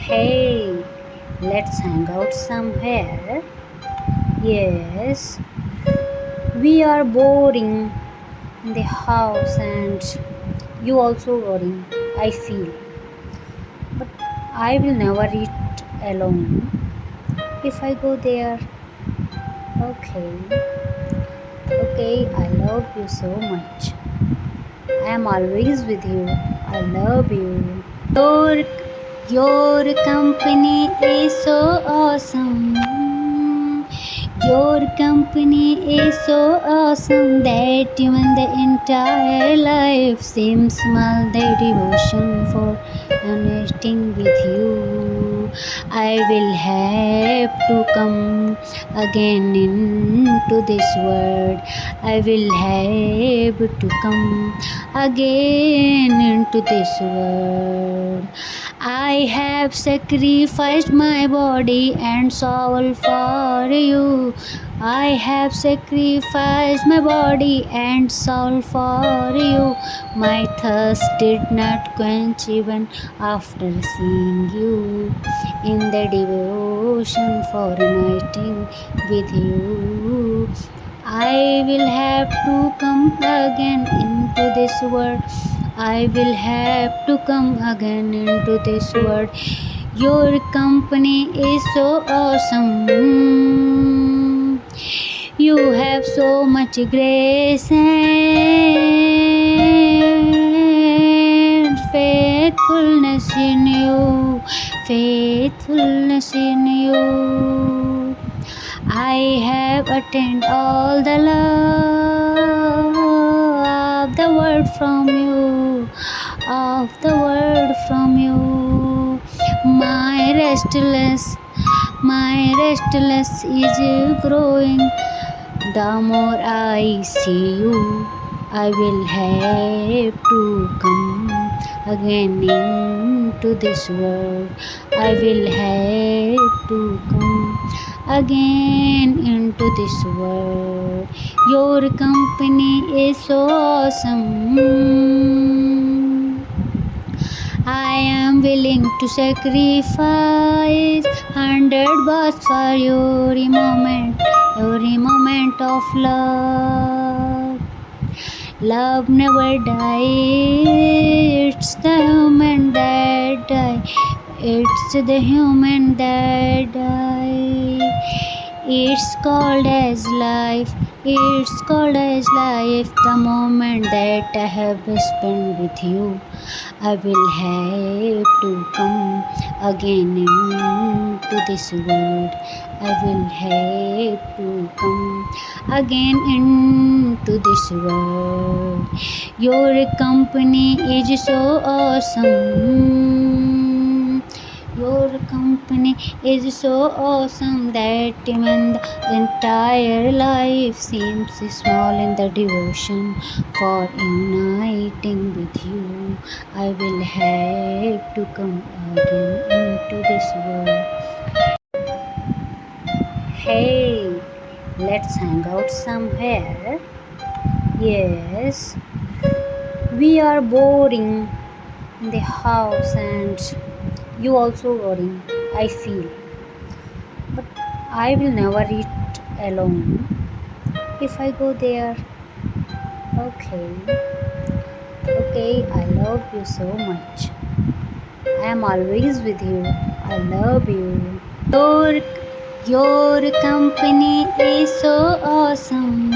Hey, let's hang out somewhere. Yes, we are boring in the house and you also boring, I feel. But I will never eat alone if I go there. Okay, okay, I love you so much. I am always with you. I love you. Your, your company is so awesome. Your company is so awesome that even the entire life seems small. The devotion for connecting with you. I will have to come again into this world. I will have to come again into this world. I have sacrificed my body and soul for you. I have sacrificed my body and soul for you. My thirst did not quench even after seeing you. In the devotion for uniting with you, I will have to come again into this world. I will have to come again into this world. Your company is so awesome. You have so much grace and faithfulness in you. Faithfulness in you. I have attained all the love of the world from you, of the world from you. My restless is growing. The more I see you, I will have to come again into this world. I will have to come again into this world. Your company is so awesome. I am willing to sacrifice 100 bucks for every moment of love. Love never dies. It's the human that die. It's the human that die. It's called as life. It's called as life. The moment that I have spent with you, I will have to come again into this world. I will have to come again into this world. Your company is so awesome. Your company is so awesome that even the entire life seems small in the devotion for uniting with you. I will have to come again into this world. Hey, let's hang out somewhere. Yes, we are boring in the house and you also boring, I feel. But I will never eat alone if I go there. Okay, okay, I love you so much. I am always with you. I love you. Your company is so awesome.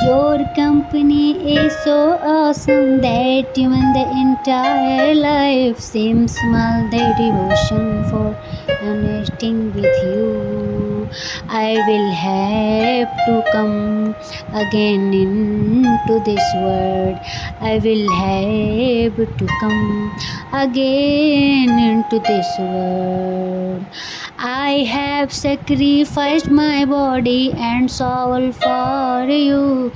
Your company is so awesome that even the entire life seems small. The devotion for connecting with you. I will have to come again into this world. I will have to come again into this world. I have sacrificed my body and soul for you.